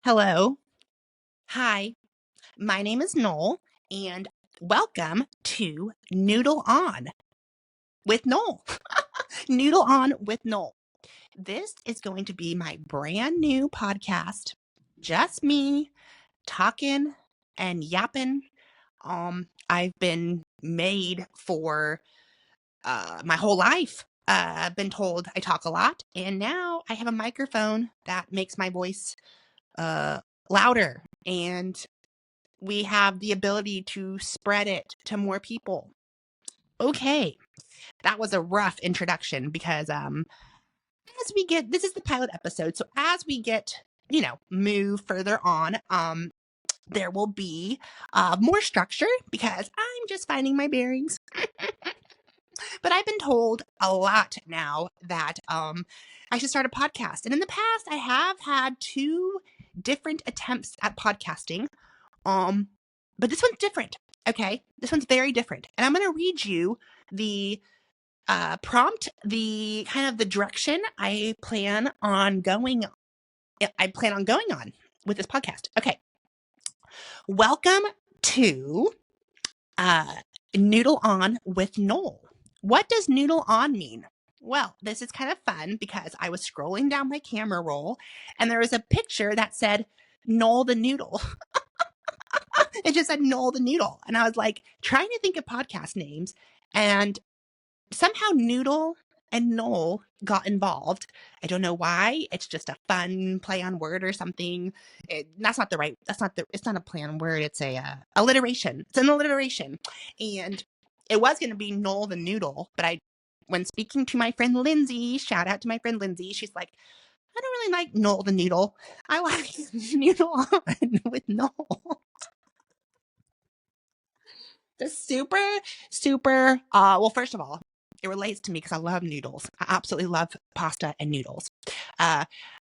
Hello. Hi. My name is Noel, and welcome to Noodle On with Noel. Noodle On with Noel. This is going to be my brand new podcast. Just me talking and yapping. I've been made for my whole life. I've been told I talk a lot, and now I have a microphone that makes my voice uh, louder, and we have the ability to spread it to more people. Okay, that was a rough introduction because as we get this is the pilot episode, so as we get, move further on, there will be more structure because I'm just finding my bearings. But I've been told a lot now that I should start a podcast. And in the past, I have had two different attempts at podcasting. But this one's different. Okay, this one's very different, and I'm going to read you the prompt, the kind of the direction I plan on going. I plan on going on with this podcast. Okay, welcome to Noodle On with Noel. What does Noodle On mean? Well, this is kind of fun because I was scrolling down my camera roll, and there was a picture that said Noel the Noodle. It just said Noel the Noodle. And I was like trying to think of podcast names, and somehow Noodle and Noel got involved. I don't know why. It's just a fun play on word or something. It's not a play on word. It's a alliteration. It's an alliteration. And it was going to be Noel the Noodle, but when speaking to my friend Lindsay, shout out to my friend Lindsay, she's like, I don't really like Noel the Noodle. I like Noodle On with Noel. The super, well, first of all, it relates to me because I love noodles. I absolutely love pasta and noodles.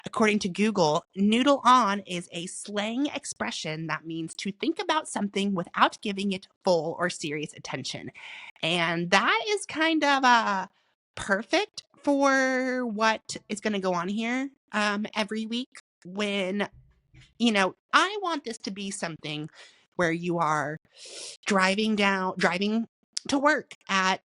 According to Google, noodle on is a slang expression that means to think about something without giving it full or serious attention. And that is kind of perfect for what is going to go on here every week when, I want this to be something where you are driving to work at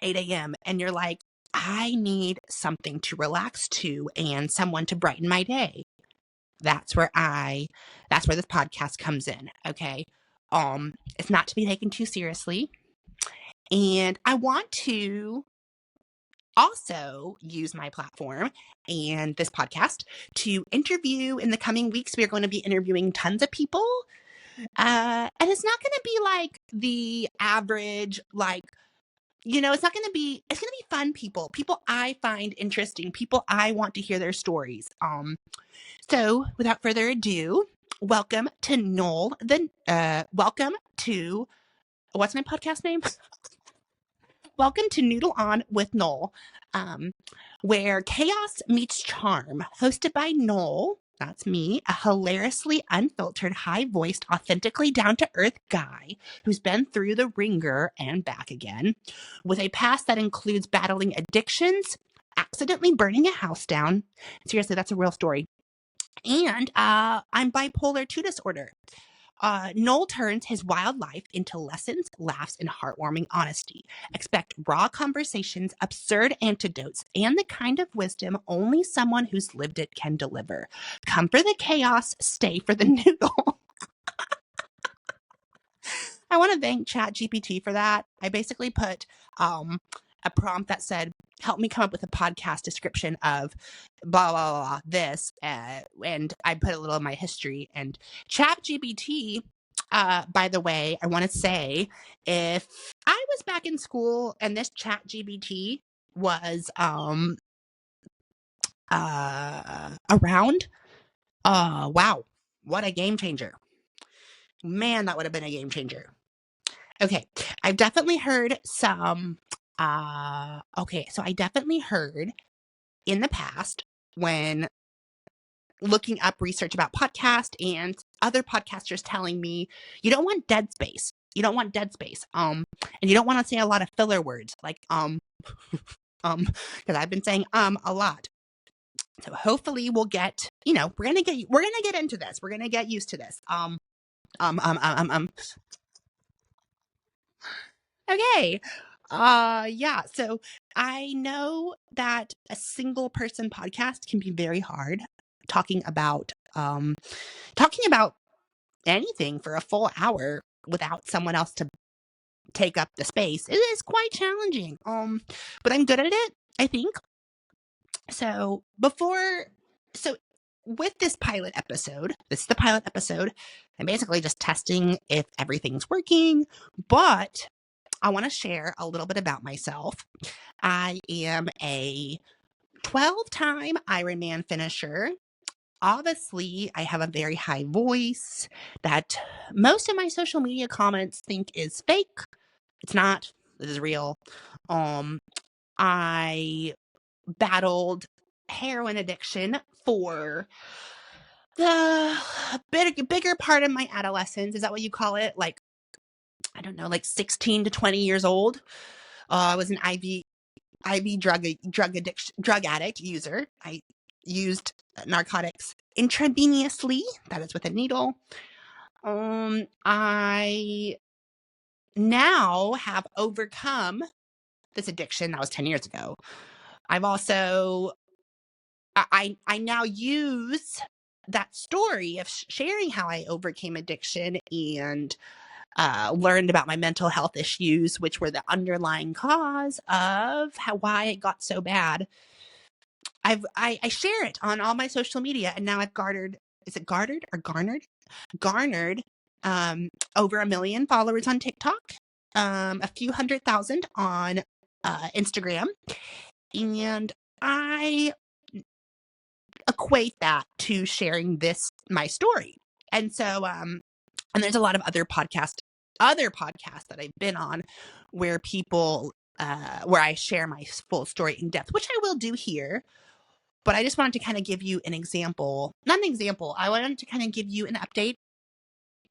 8 a.m. and you're like, I need something to relax to and someone to brighten my day. That's where this podcast comes in. Okay. It's not to be taken too seriously. And I want to also use my platform and this podcast to interview in the coming weeks. We are going to be interviewing tons of people. And it's not going to be like the average, it's not going to be, it's going to be fun people I find interesting, people I want to hear their stories. So without further ado, welcome to welcome to, what's my podcast name? Welcome to Noodle On with Noel, where chaos meets charm, hosted by Noel. That's me, a hilariously unfiltered, high-voiced, authentically down-to-earth guy who's been through the ringer and back again, with a past that includes battling addictions, accidentally burning a house down. Seriously, that's a real story. And I'm bipolar 2 disorder. Noel turns his wild life into lessons, laughs, and heartwarming honesty. Expect raw conversations, absurd antidotes, and the kind of wisdom only someone who's lived it can deliver. Come for the chaos, stay for the noodle. I want to thank ChatGPT for that. I basically put a prompt that said, help me come up with a podcast description of blah, blah, blah, this. And I put a little of my history. And ChatGPT, by the way, I want to say, if I was back in school and this ChatGPT was around, wow, what a game changer. Man, that would have been a game changer. Okay, I've definitely heard some, so I definitely heard in the past when looking up research about podcast and other podcasters telling me, you don't want dead space. You don't want dead space. And you don't want to say a lot of filler words like, because I've been saying, a lot. So hopefully we'll get, we're gonna get into this. We're gonna get used to this. Okay. Yeah. So I know that a single person podcast can be very hard talking about anything for a full hour without someone else to take up the space. It is quite challenging. But I'm good at it, I think. So with this is the pilot episode. I'm basically just testing if everything's working, but I want to share a little bit about myself. I am a 12-time Ironman finisher. Obviously, I have a very high voice that most of my social media comments think is fake. It's not. This is real. I battled heroin addiction for the bigger part of my adolescence. Is that what you call it? Like, I don't know, like 16 to 20 years old. I was an IV drug addict user. I used narcotics intravenously. That is with a needle. I now have overcome this addiction. That was 10 years ago. I've also, I now use that story of sharing how I overcame addiction and learned about my mental health issues, which were the underlying cause of why it got so bad. I share it on all my social media, and now I've garnered over 1 million followers on TikTok, a few 100,000 on Instagram, and I equate that to sharing my story. And so, and there's a lot of other podcasts that I've been on where where I share my full story in depth, which I will do here. But I just wanted to kind of give you not an example. I wanted to kind of give you an update.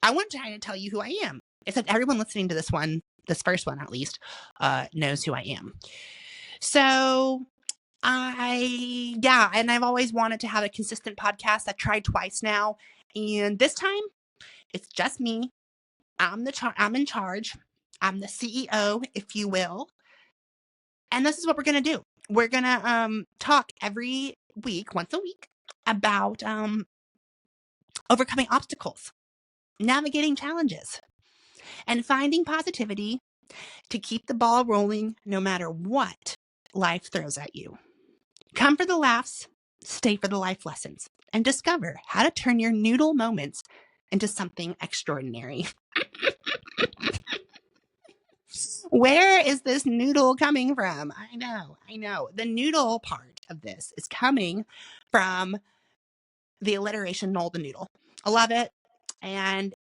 I want to kind of tell you who I am. Except everyone listening to this first one at least, knows who I am. So and I've always wanted to have a consistent podcast. I've tried twice now, and this time it's just me. I'm in charge. I'm the CEO, if you will. And this is what we're going to do. We're going to talk every week, once a week, about overcoming obstacles, navigating challenges, and finding positivity to keep the ball rolling no matter what life throws at you. Come for the laughs, stay for the life lessons, and discover how to turn your noodle moments into something extraordinary. Where is this noodle coming from? I know. The noodle part of this is coming from the alliteration Noel the Noodle. I love it. And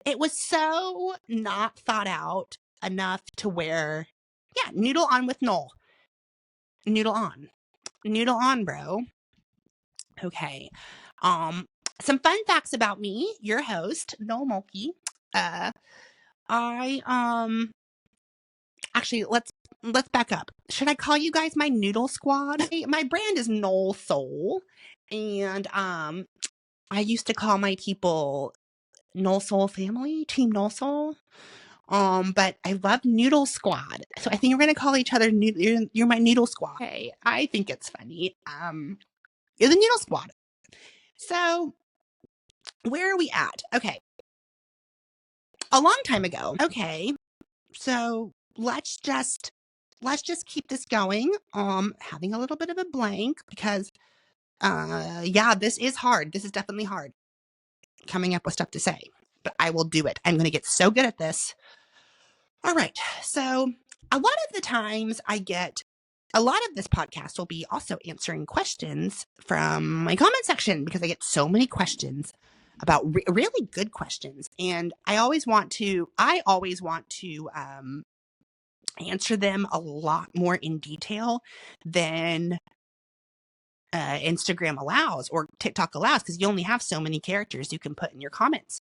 it was so not thought out enough to where, Noodle on with Noel. Noodle on. Noodle on, bro. Okay. Some fun facts about me, your host, Noel Mulkey. Actually, let's back up. Should I call you guys my Noodle Squad? My brand is Noel Soul, and I used to call my people Noel Soul Family, Team Noel Soul. But I love Noodle Squad, so I think we're gonna call each other you're my Noodle Squad. Okay, I think it's funny. You're the Noodle Squad. So where are we at? Okay, a long time ago. Okay, so let's just keep this going. Having a little bit of a blank because this is hard. This is definitely hard. Coming up with stuff to say, but I will do it. I'm going to get so good at this. All right. So a lot of the times a lot of this podcast will be also answering questions from my comment section because I get so many questions about really good questions. And I always want to answer them a lot more in detail than Instagram allows or TikTok allows, because you only have so many characters you can put in your comments.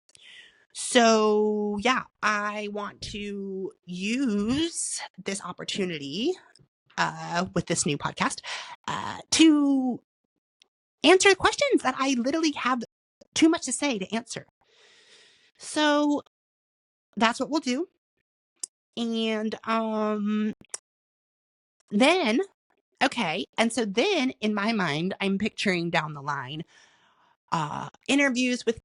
So I want to use this opportunity with this new podcast to answer questions that I literally have too much to say to answer. So that's what we'll do. And then, okay. And so then in my mind, I'm picturing down the line interviews with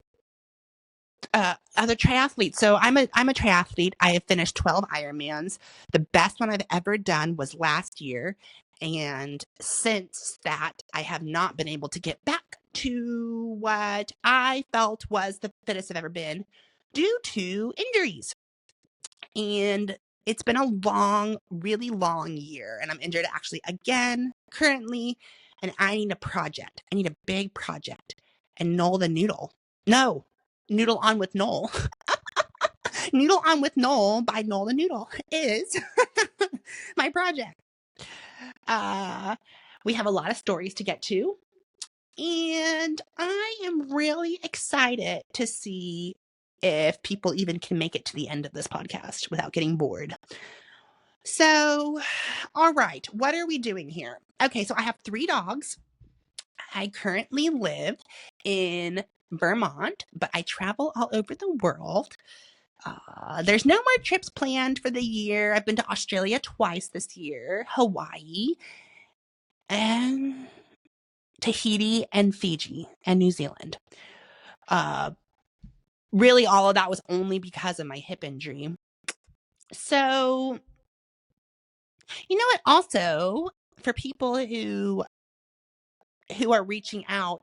other triathletes. So I'm a triathlete. I have finished 12 Ironmans. The best one I've ever done was last year. And since that, I have not been able to get back to what I felt was the fittest I've ever been due to injuries. And it's been a long, really long year. And I'm injured actually again currently. And I need a project. I need a big project. And Noel the Noodle. No, Noodle On with Noel. Noodle On with Noel by Noel the Noodle is my project. We have a lot of stories to get to. And I am really excited to see if people even can make it to the end of this podcast without getting bored. So, all right, what are we doing here? Okay, so I have 3 dogs. I currently live in Vermont, but I travel all over the world. There's no more trips planned for the year. I've been to Australia twice this year, Hawaii, and Tahiti, and Fiji, and New Zealand. Really, all of that was only because of my hip injury. So, you know what? Also, for people who are reaching out,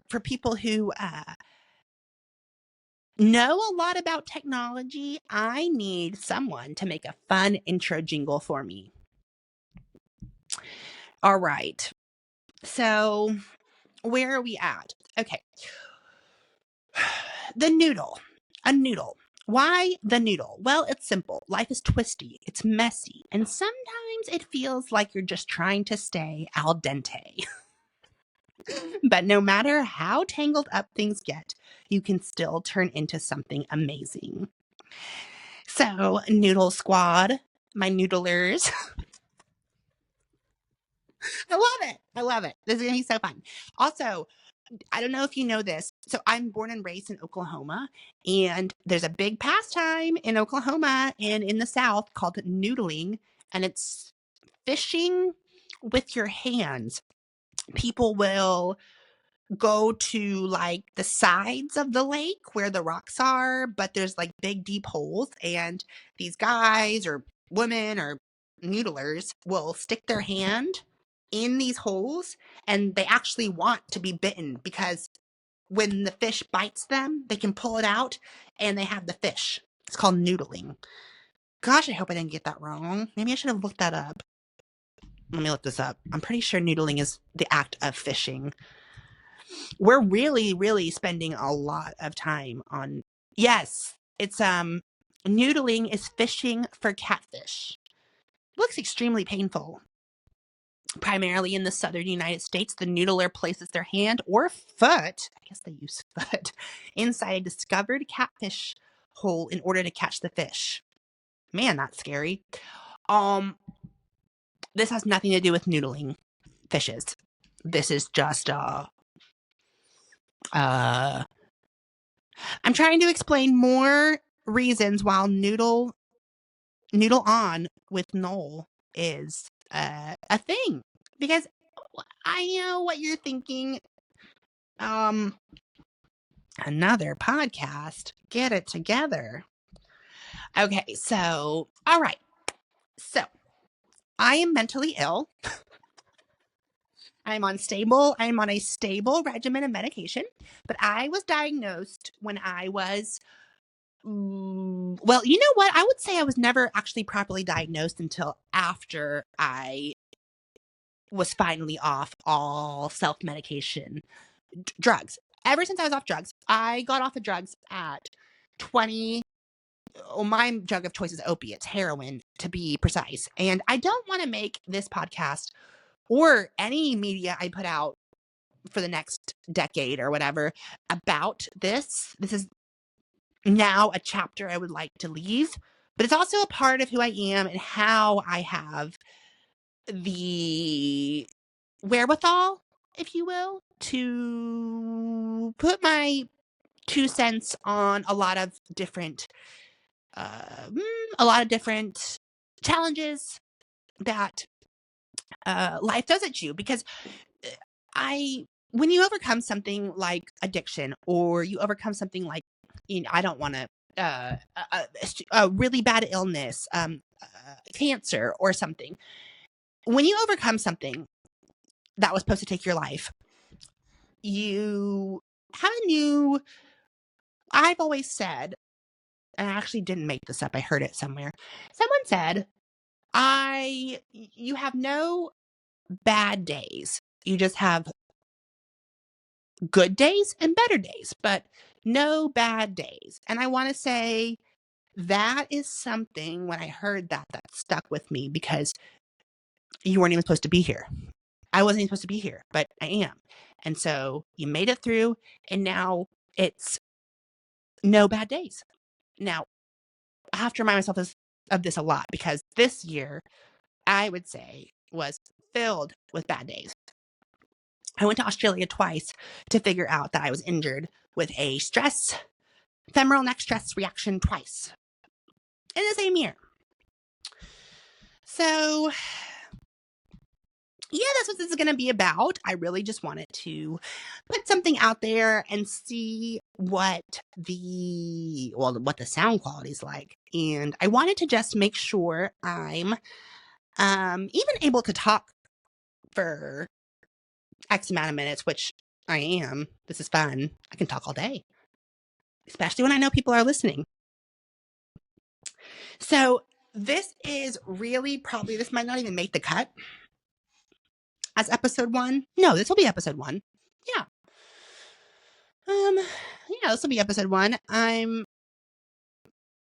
for people who know a lot about technology, I need someone to make a fun intro jingle for me. All right. So, where are we at? Okay. The noodle. A noodle. Why the noodle? Well, it's simple. Life is twisty. It's messy. And sometimes it feels like you're just trying to stay al dente. But no matter how tangled up things get, you can still turn into something amazing. So, Noodle Squad, my noodlers. I love it. I love it. This is going to be so fun. Also, I don't know if you know this. So I'm born and raised in Oklahoma, and there's a big pastime in Oklahoma and in the South called noodling, and it's fishing with your hands. People will go to like the sides of the lake where the rocks are, but there's like big deep holes, and these guys or women or noodlers will stick their hand in these holes, and they actually want to be bitten because when the fish bites them, they can pull it out and they have the fish. It's called noodling. Gosh, I hope I didn't get that wrong. Maybe I should have looked that up. Let me look this up. I'm pretty sure noodling is the act of fishing. We're really, really spending a lot of time on, yes, it's, noodling is fishing for catfish. It looks extremely painful. Primarily in the southern United States, the noodler places their hand or foot, I guess they use foot, inside a discovered catfish hole in order to catch the fish. Man, that's scary. This has nothing to do with noodling fishes. This is just I'm trying to explain more reasons why Noodle On with Noel is a thing, because I know what you're thinking. Another podcast. Get it together. Okay, so all right. So I am mentally ill. I'm on a stable regimen of medication, but I was diagnosed when I was well, you know what? I would say I was never actually properly diagnosed until after I was finally off all self-medication drugs. Ever since I was off drugs, I got off of drugs at 20. Oh, my drug of choice is opiates, heroin to be precise. And I don't want to make this podcast or any media I put out for the next decade or whatever about this. This is now a chapter I would like to leave, but it's also a part of who I am and how I have the wherewithal if you will, to put my 2 cents on a lot of different challenges that life throws at you. Because when you overcome something like addiction, or you overcome something like, I don't want to, a really bad illness, cancer or something. When you overcome something that was supposed to take your life, you have a new, I've always said, and I actually didn't make this up, I heard it somewhere. Someone said, you have no bad days. You just have good days and better days, but no bad days. And I want to say that is something, when I heard that stuck with me, because you weren't even supposed to be here. I wasn't even supposed to be here, but I am. And so you made it through, and now it's no bad days. Now, I have to remind myself of this a lot, because this year, I would say, was filled with bad days. I went to Australia twice to figure out that I was injured with a femoral neck stress reaction twice in the same year. So, yeah, that's what this is going to be about. I really just wanted to put something out there and see what the sound quality is like. And I wanted to just make sure I'm even able to talk for X amount of minutes, which I am. This is fun. I can talk all day, especially when I know people are listening. So this is really probably, this might not even make the cut as episode 1. No, this will be episode 1. Yeah. This will be episode 1. I'm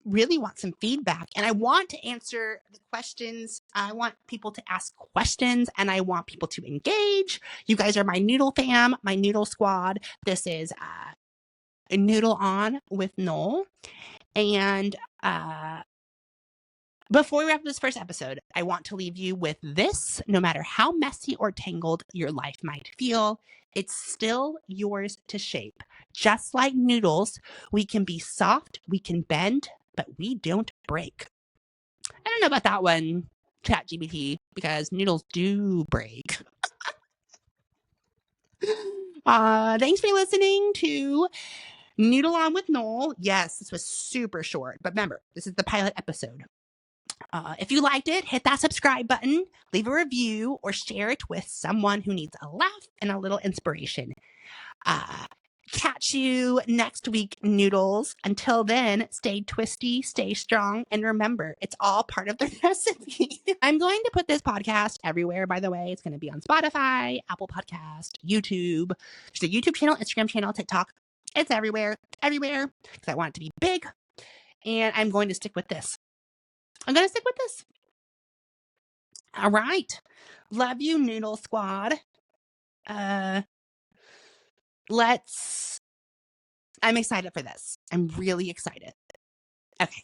really want some feedback, and I want to answer the questions. I want people to ask questions, and I want people to engage. You guys are my Noodle fam, my Noodle Squad. This is Noodle On with Noel. And before we wrap up this first episode, I want to leave you with this. No matter how messy or tangled your life might feel, it's still yours to shape. Just like noodles, we can be soft, we can bend, but we don't break. I don't know about that one, ChatGPT, because noodles do break. Thanks for listening to Noodle On with Noel. Yes, this was super short, but remember, this is the pilot episode. If you liked it, hit that subscribe button, leave a review, or share it with someone who needs a laugh and a little inspiration. Catch you next week, Noodles. Until then, stay twisty, stay strong, and remember, it's all part of the recipe. I'm going to put this podcast everywhere, by the way. It's going to be on Spotify, Apple Podcast, YouTube. There's a YouTube channel, Instagram channel, TikTok. It's everywhere, because I want it to be big, and I'm going to stick with this. All right. Love you, Noodle Squad. I'm excited for this. I'm really excited. Okay.